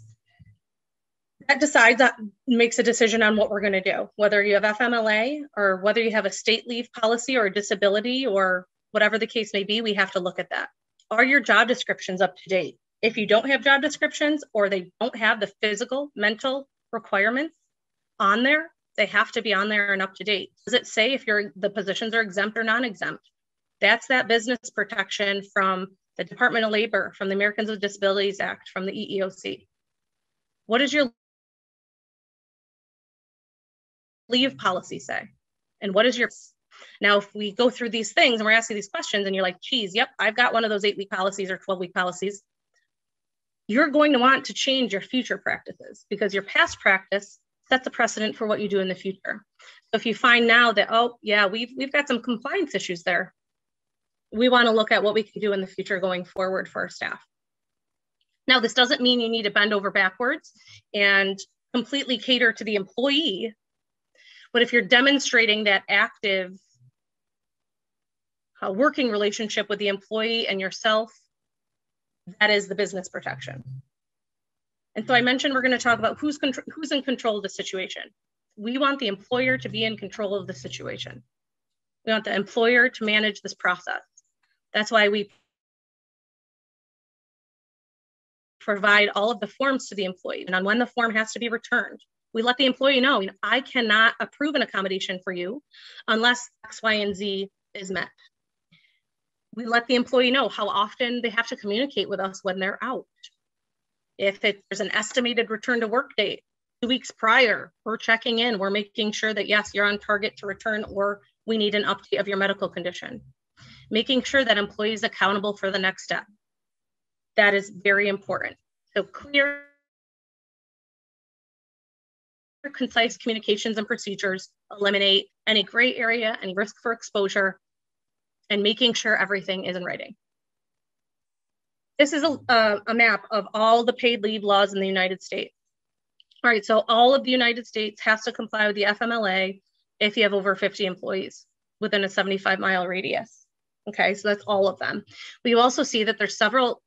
B: That makes a decision on what we're going to do, whether you have FMLA or whether you have a state leave policy or a disability or whatever the case may be. We have to look at that. Are your job descriptions up to date? If you don't have job descriptions or they don't have the physical, mental requirements on there, they have to be on there and up to date. Does it say if the positions are exempt or non-exempt? That's that business protection from the Department of Labor, from the Americans with Disabilities Act, from the EEOC. What does your leave policy say? And what is your, now if we go through these things and we're asking these questions and you're like, geez, yep, I've got one of those 8-week policies or 12-week policies, you're going to want to change your future practices because your past practice sets a precedent for what you do in the future. So if you find now that, oh yeah, we've got some compliance issues there, we want to look at what we can do in the future going forward for our staff. Now, this doesn't mean you need to bend over backwards and completely cater to the employee, but if you're demonstrating that active working relationship with the employee and yourself, that is the business protection. And so I mentioned we're going to talk about who's in control of the situation. We want the employer to be in control of the situation. We want the employer to manage this process. That's why we provide all of the forms to the employee. And on when the form has to be returned, we let the employee know, I cannot approve an accommodation for you unless X, Y, and Z is met. We let the employee know how often they have to communicate with us when they're out. If there's an estimated return to work date, 2 weeks prior, we're checking in. We're making sure that, yes, you're on target to return, or we need an update of your medical condition. Making sure that employees are accountable for the next step. That is very important. So clear, concise communications and procedures eliminate any gray area, any risk for exposure, and making sure everything is in writing. This is a map of all the paid leave laws in the United States. All right, so all of the United States has to comply with the FMLA if you have over 50 employees within a 75-mile radius. Okay, so that's all of them. We also see that there's several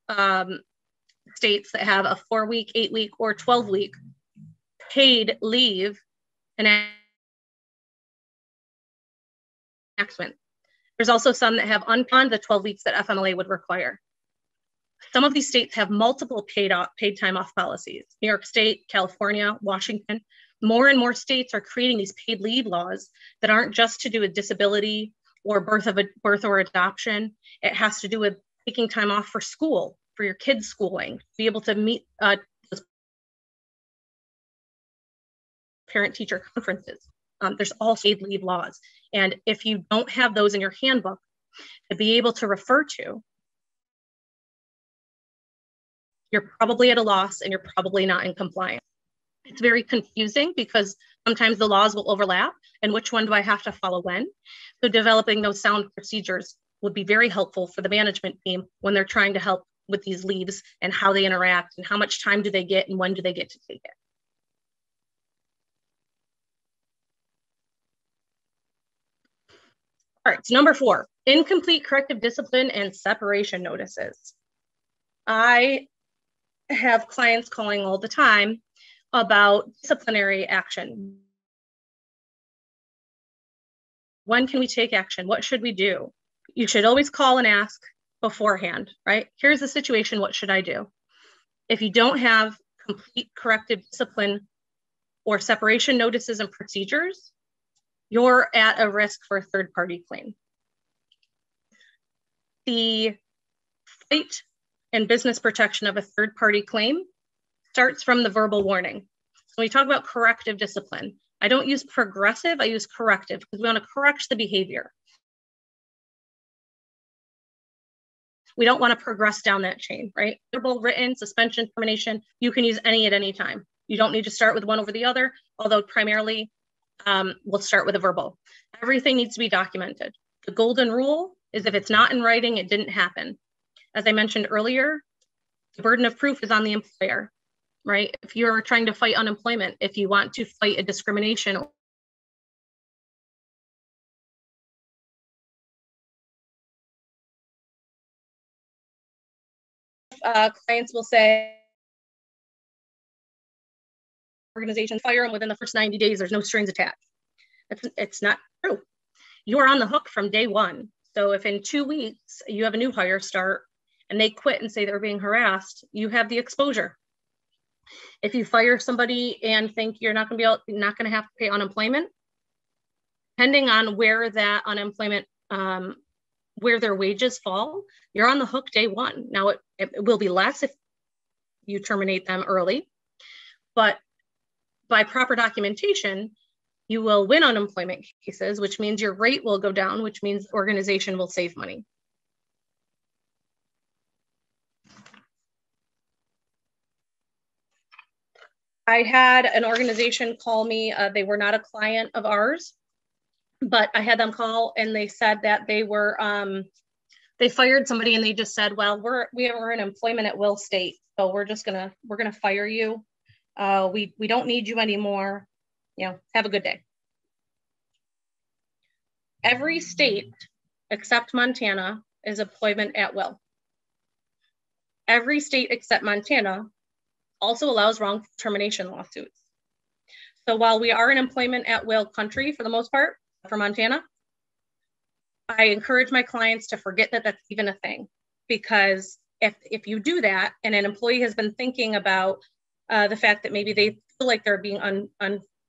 B: states that have a 4-week, 8-week, or 12-week paid leave enactment. There's also some that have beyond the 12 weeks that FMLA would require. Some of these states have multiple paid time off policies. New York State, California, Washington. More and more states are creating these paid leave laws that aren't just to do with disability or birth or adoption. It has to do with taking time off for school, for your kids' schooling, be able to meet parent-teacher conferences. There's all paid leave laws. And if you don't have those in your handbook to be able to refer to, you're probably at a loss and you're probably not in compliance. It's very confusing because sometimes the laws will overlap and which one do I have to follow when? So developing those sound procedures would be very helpful for the management team when they're trying to help with these leaves and how they interact and how much time do they get and when do they get to take it. All right, so number 4, incomplete corrective discipline and separation notices. I have clients calling all the time about disciplinary action. When can we take action? What should we do? You should always call and ask beforehand, right? Here's the situation, what should I do? If you don't have complete corrective discipline or separation notices and procedures, you're at a risk for a third-party claim. The fight and business protection of a third-party claim starts from the verbal warning. So when we talk about corrective discipline, I don't use progressive, I use corrective because we want to correct the behavior. We don't want to progress down that chain, right? Verbal, written, suspension, termination, you can use any at any time. You don't need to start with one over the other, although primarily we'll start with a verbal. Everything needs to be documented. The golden rule is if it's not in writing, it didn't happen. As I mentioned earlier, the burden of proof is on the employer, right? If you're trying to fight unemployment, if you want to fight a discrimination, clients will say, organizations fire them within the first 90 days, there's no strings attached. It's not true. You are on the hook from day one. So if in 2 weeks you have a new hire start and they quit and say they're being harassed, you have the exposure. If you fire somebody and think you're not going to have to pay unemployment, depending on where that unemployment, where their wages fall, you're on the hook day one. Now it will be less if you terminate them early, but by proper documentation, you will win unemployment cases, which means your rate will go down, which means the organization will save money. I had an organization call me. They were not a client of ours, but I had them call and they said that they were, they fired somebody and they just said, well, we're in employment at will state. So we're gonna fire you. We don't need you anymore. Have a good day. Every state except Montana is employment at will. Every state except Montana also allows wrongful termination lawsuits. So while we are an employment at will country for the most part, for Montana, I encourage my clients to forget that that's even a thing, because if you do that and an employee has been thinking about the fact that maybe they feel like they're being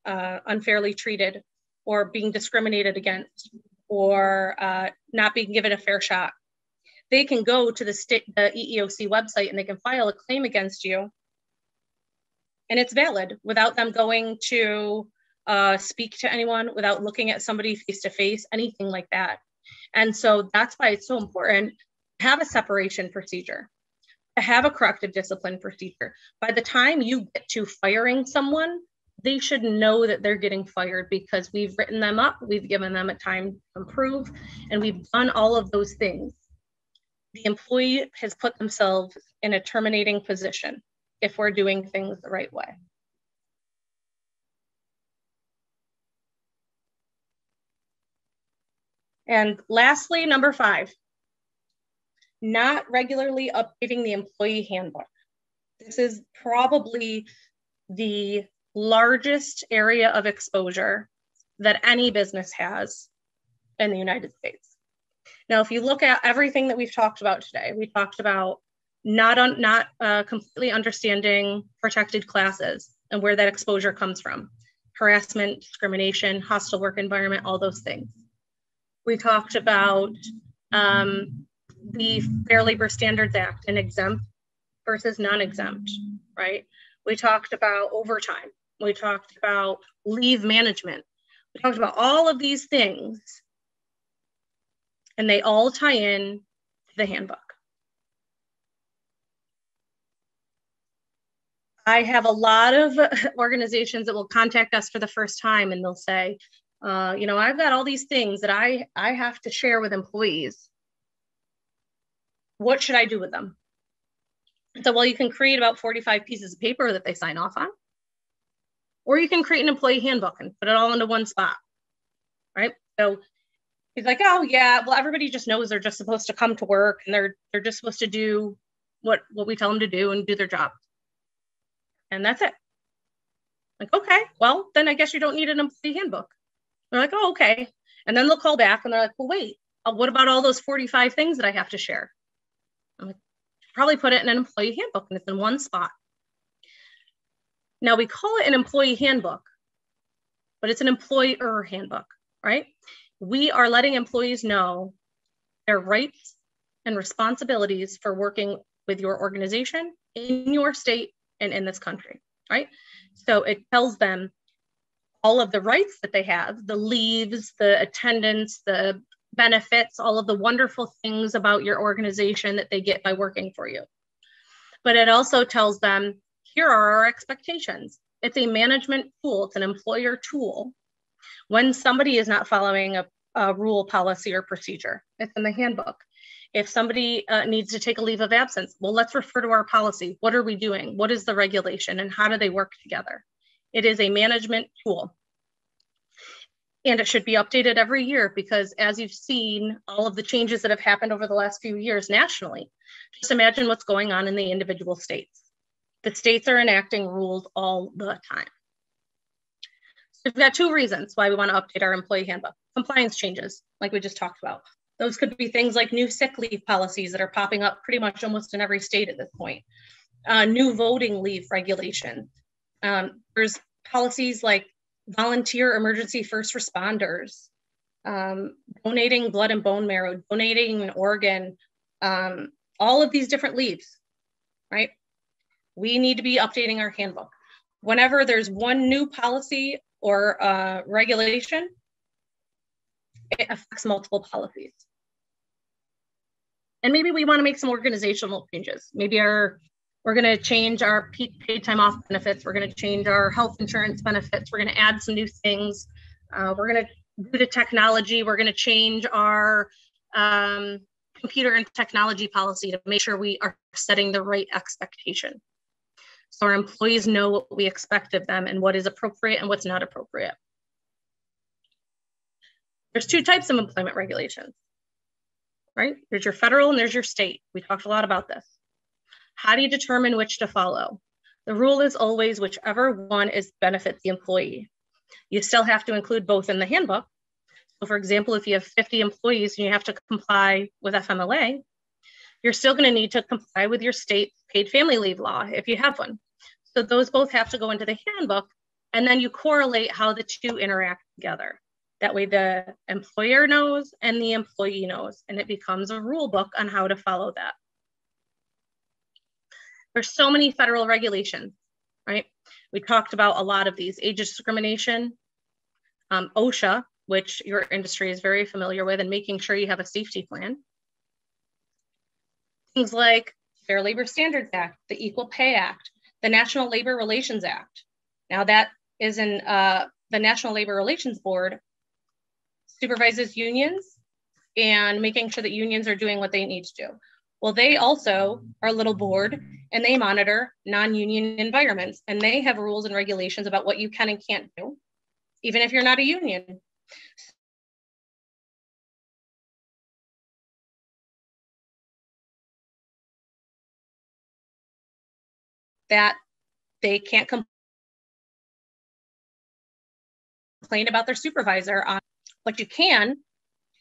B: unfairly treated or being discriminated against or not being given a fair shot, they can go to the EEOC website and they can file a claim against you and it's valid without them going to speak to anyone, without looking at somebody face to face, anything like that. And so that's why it's so important to have a separation procedure, to have a corrective discipline procedure. By the time you get to firing someone, they should know that they're getting fired because we've written them up, we've given them a time to improve, and we've done all of those things. The employee has put themselves in a terminating position if we're doing things the right way. And lastly, number 5, not regularly updating the employee handbook. This is probably the largest area of exposure that any business has in the United States. Now, if you look at everything that we've talked about today, we talked about not completely understanding protected classes and where that exposure comes from, harassment, discrimination, hostile work environment, all those things. We talked about the Fair Labor Standards Act and exempt versus non-exempt, right? We talked about overtime. We talked about leave management. We talked about all of these things, and they all tie in to the handbook. I have a lot of organizations that will contact us for the first time, and they'll say, you know, I've got all these things that I have to share with employees. What should I do with them? So, well, you can create about 45 pieces of paper that they sign off on, or you can create an employee handbook and put it all into one spot, right? So he's like, oh yeah, well, everybody just knows they're just supposed to come to work and they're just supposed to do what we tell them to do and do their job. And that's it. Like, okay, well, then I guess you don't need an employee handbook. They're like, oh, okay. And then they'll call back and they're like, well, wait, what about all those 45 things that I have to share? I'm like, probably put it in an employee handbook and it's in one spot. Now we call it an employee handbook, but it's an employer handbook, right? We are letting employees know their rights and responsibilities for working with your organization in your state and in this country, right? So it tells them all of the rights that they have, the leaves, the attendance, the benefits, all of the wonderful things about your organization that they get by working for you. But it also tells them, here are our expectations. It's a management tool, it's an employer tool. When somebody is not following a rule, policy, or procedure, it's in the handbook. If somebody needs to take a leave of absence, well, let's refer to our policy. What are we doing? What is the regulation and how do they work together? It is a management tool. And it should be updated every year because as you've seen, all of the changes that have happened over the last few years nationally, just imagine what's going on in the individual states. The states are enacting rules all the time. So we've got 2 reasons why we want to update our employee handbook. Compliance changes, like we just talked about. Those could be things like new sick leave policies that are popping up pretty much almost in every state at this point. New voting leave regulations. There's policies like volunteer emergency first responders, donating blood and bone marrow, donating an organ, all of these different leaves, right? We need to be updating our handbook. Whenever there's one new policy or regulation, it affects multiple policies. And maybe we want to make some organizational changes. Maybe we're going to change our paid time off benefits. We're going to change our health insurance benefits. We're going to add some new things. We're going to do the technology. We're going to change our computer and technology policy to make sure we are setting the right expectation. So our employees know what we expect of them and what is appropriate and what's not appropriate. There's 2 types of employment regulations, right? There's your federal and there's your state. We talked a lot about this. How do you determine which to follow? The rule is always whichever one benefits the employee. You still have to include both in the handbook. So for example, if you have 50 employees and you have to comply with FMLA, you're still going to need to comply with your state's paid family leave law if you have one. So those both have to go into the handbook, and then you correlate how the 2 interact together. That way the employer knows and the employee knows, and it becomes a rule book on how to follow that. There's so many federal regulations, right? We talked about a lot of these: age discrimination, OSHA, which your industry is very familiar with, and making sure you have a safety plan. Things like Fair Labor Standards Act, the Equal Pay Act, the National Labor Relations Act. Now that is in the National Labor Relations Board supervises unions and making sure that unions are doing what they need to do. Well, they also are a little board, and they monitor non-union environments, and they have rules and regulations about what you can and can't do, even if you're not a union. That they can't complain about their supervisor on, but you can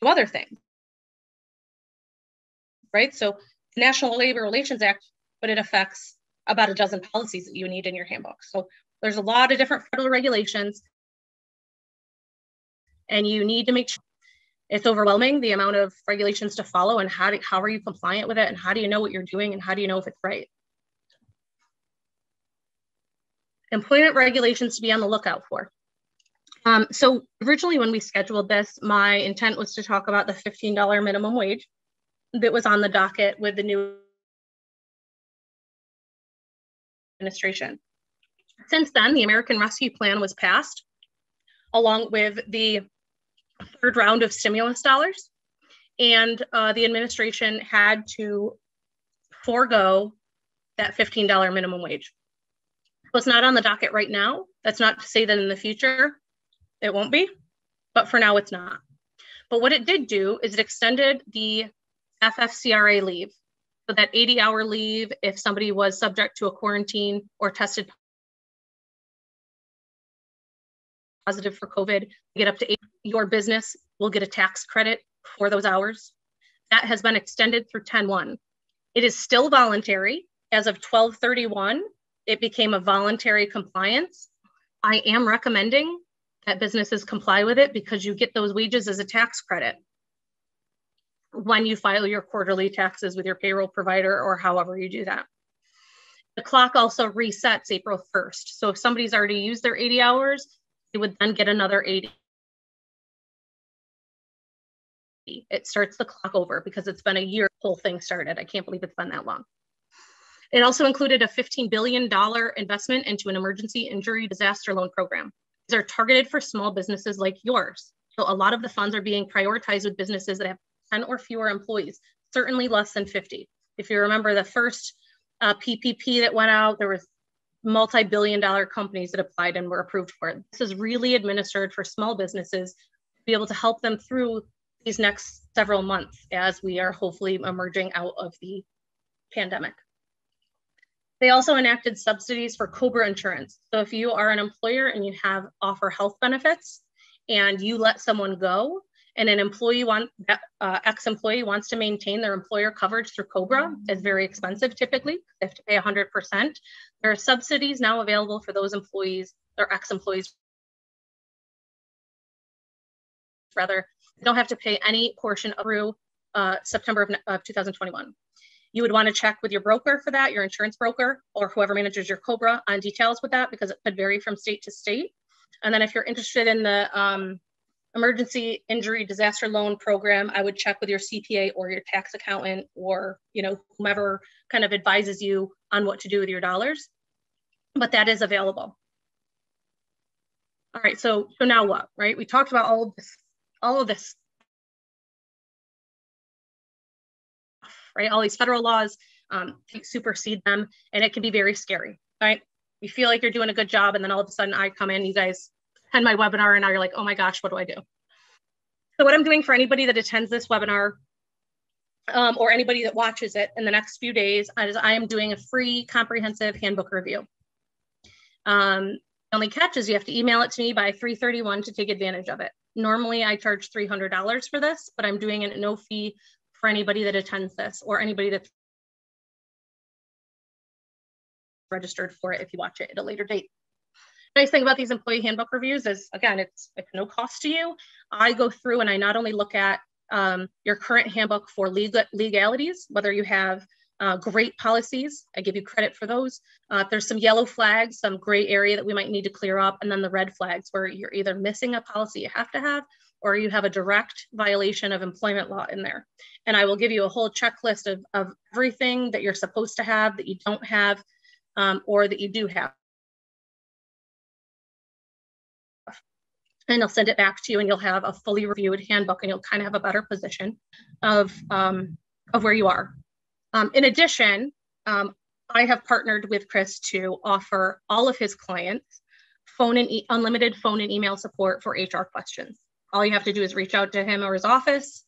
B: do other things, right? So the National Labor Relations Act, but it affects about a dozen policies that you need in your handbook. So there's a lot of different federal regulations, and you need to make sure. It's overwhelming, the amount of regulations to follow, and how are you compliant with it, and how do you know what you're doing, and how do you know if it's right? Employment regulations to be on the lookout for. So originally when we scheduled this, my intent was to talk about the $15 minimum wage that was on the docket with the new administration. Since then, the American Rescue Plan was passed, along with the third round of stimulus dollars, and the administration had to forego that $15 minimum wage. So it's not on the docket right now. That's not to say that in the future it won't be, but for now it's not. But what it did do is it extended the FFCRA leave, so that 80-hour leave if somebody was subject to a quarantine or tested positive for COVID, get up to 8. Your business will get a tax credit for those hours. That has been extended through 10/1. It is still voluntary. As of 12/31, it became a voluntary compliance. I am recommending that businesses comply with it because you get those wages as a tax credit when you file your quarterly taxes with your payroll provider or however you do that. The clock also resets April 1st. So if somebody's already used their 80 hours, they would then get another 80. It starts the clock over because it's been a year the whole thing started. I can't believe it's been that long. It also included a $15 billion investment into an emergency injury disaster loan program. These are targeted for small businesses like yours. So a lot of the funds are being prioritized with businesses that have 10 or fewer employees, certainly less than 50. If you remember the first PPP that went out, there was multi-billion-dollar companies that applied and were approved for it. This is really administered for small businesses to be able to help them through these next several months as we are hopefully emerging out of the pandemic. They also enacted subsidies for COBRA insurance. So if you are an employer and you offer health benefits and you let someone go, and an employee ex-employee wants to maintain their employer coverage through COBRA, it's very expensive typically. They have to pay 100%. There are subsidies now available for those employees or ex-employees. Rather, they don't have to pay any portion through September of 2021. You would want to check with your broker for that, your insurance broker, or whoever manages your COBRA on details with that, because it could vary from state to state. And then if you're interested in the emergency injury disaster loan program, I would check with your CPA or your tax accountant, or whomever kind of advises you on what to do with your dollars. But that is available. All right, so now what, right? We talked about all of this, right? All these federal laws supersede them, and it can be very scary, right? You feel like you're doing a good job, and then all of a sudden I come in, you guys attend my webinar, and now you're like, oh my gosh, what do I do? So what I'm doing for anybody that attends this webinar or anybody that watches it in the next few days is I am doing a free comprehensive handbook review. The only catch is you have to email it to me by 3/31 to take advantage of it. Normally I charge $300 for this, but I'm doing it at no fee for anybody that attends this or anybody that's registered for it if you watch it at a later date. The nice thing about these employee handbook reviews is, again, it's no cost to you. I go through and I not only look at your current handbook for legalities, whether you have great policies. I give you credit for those. There's some yellow flags, some gray area that we might need to clear up, and then the red flags where you're either missing a policy you have to have, or you have a direct violation of employment law in there. And I will give you a whole checklist of everything that you're supposed to have, that you don't have, or that you do have. And I'll send it back to you, and you'll have a fully reviewed handbook, and you'll kind of have a better position of where you are. In addition, I have partnered with Chris to offer all of his clients unlimited phone and email support for HR questions. All you have to do is reach out to him or his office,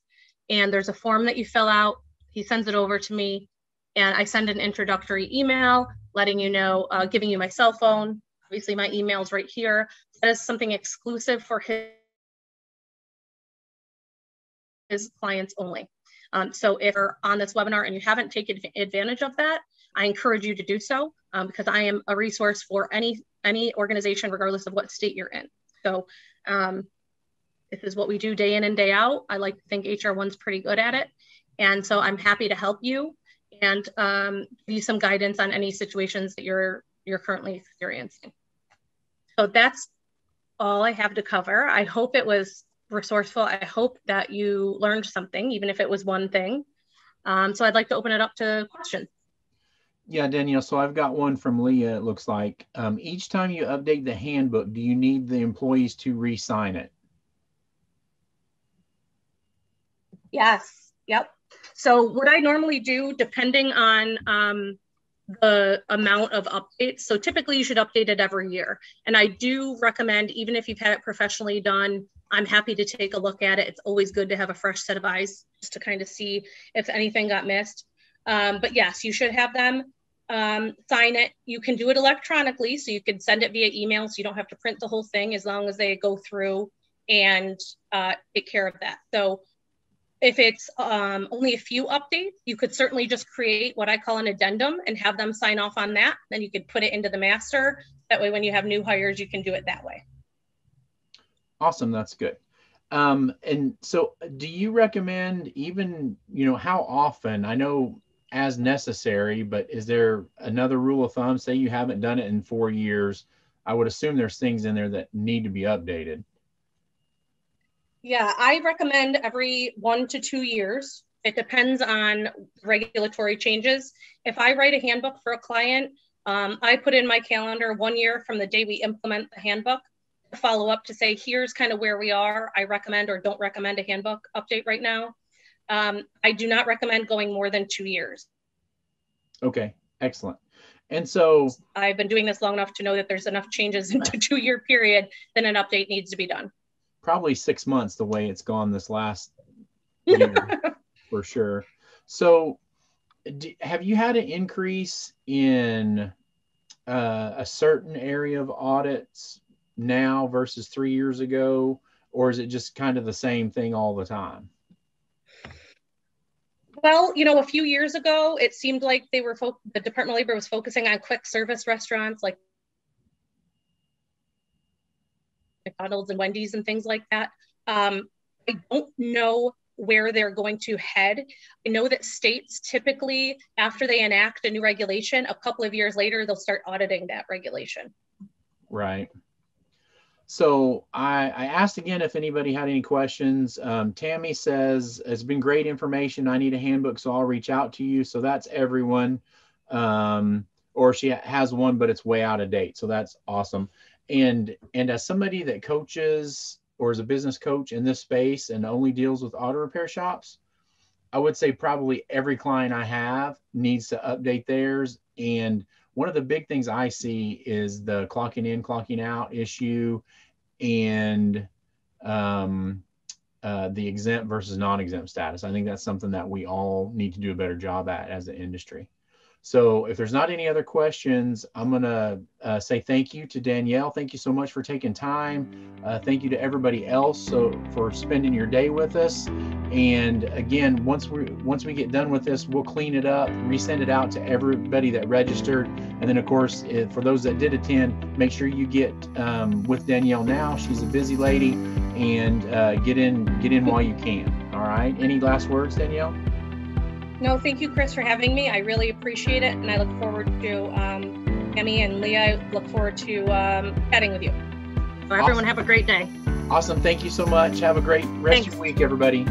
B: and there's a form that you fill out. He sends it over to me, and I send an introductory email letting you know, giving you my cell phone. Obviously, my email's right here. That is something exclusive for his clients only. So if you're on this webinar and you haven't taken advantage of that, I encourage you to do so, because I am a resource for any organization, regardless of what state you're in. So this is what we do day in and day out. I like to think HR1's pretty good at it. And so I'm happy to help you and give you some guidance on any situations that you're currently experiencing. So that's all I have to cover. I hope it was resourceful. I hope that you learned something, even if it was one thing. So I'd like to open it up to questions.
A: Yeah, Danielle, so I've got one from Leah, it looks like. Each time you update the handbook, do you need the employees to re-sign it?
B: Yes, yep. So what I normally do, depending on the amount of updates, so typically you should update it every year. And I do recommend, even if you've had it professionally done, I'm happy to take a look at it. It's always good to have a fresh set of eyes just to kind of see if anything got missed. But yes, you should have them sign it. You can do it electronically, so you can send it via email, so you don't have to print the whole thing, as long as they go through and take care of that. So if it's only a few updates, you could certainly just create what I call an addendum and have them sign off on that. Then you could put it into the master. That way, when you have new hires, you can do it that way.
A: Awesome, that's good. And so do you recommend even, how often? I know as necessary, but is there another rule of thumb? Say you haven't done it in 4 years. I would assume there's things in there that need to be updated.
B: Yeah, I recommend every 1 to 2 years. It depends on regulatory changes. If I write a handbook for a client, I put in my calendar 1 year from the day we implement the handbook to follow up to say, here's kind of where we are. I recommend or don't recommend a handbook update right now. I do not recommend going more than 2 years.
A: Okay, excellent. And so
B: I've been doing this long enough to know that there's enough changes in a 2-year period, then an update needs to be done.
A: Probably 6 months the way it's gone this last year, for sure. So have you had an increase in a certain area of audits now versus 3 years ago, or is it just kind of the same thing all the time?
B: Well, a few years ago, it seemed like the Department of Labor was focusing on quick service restaurants like McDonald's and Wendy's and things like that. I don't know where they're going to head. I know that states typically, after they enact a new regulation, a couple of years later, they'll start auditing that regulation.
A: Right. So I asked again if anybody had any questions. Tammy says, it's been great information. I need a handbook, so I'll reach out to you. So that's everyone. Or she has one, but it's way out of date. So that's awesome. And as somebody that coaches or is a business coach in this space and only deals with auto repair shops, I would say probably every client I have needs to update theirs. And one of the big things I see is the clocking in, clocking out issue, and the exempt versus non-exempt status. I think that's something that we all need to do a better job at as an industry. So if there's not any other questions, I'm going to say thank you to Danielle. Thank you so much for taking time. Thank you to everybody else for spending your day with us. And again, once we get done with this, we'll clean it up, resend it out to everybody that registered. And then, of course, for those that did attend, make sure you get with Danielle now. She's a busy lady, and get in while you can. All right. Any last words, Danielle?
B: No, thank you, Chris, for having me. I really appreciate it, and I look forward to Emmy and Leah. I look forward to chatting with you. So everyone have a great day.
A: Awesome. Thank you so much. Have a great rest of your week, everybody.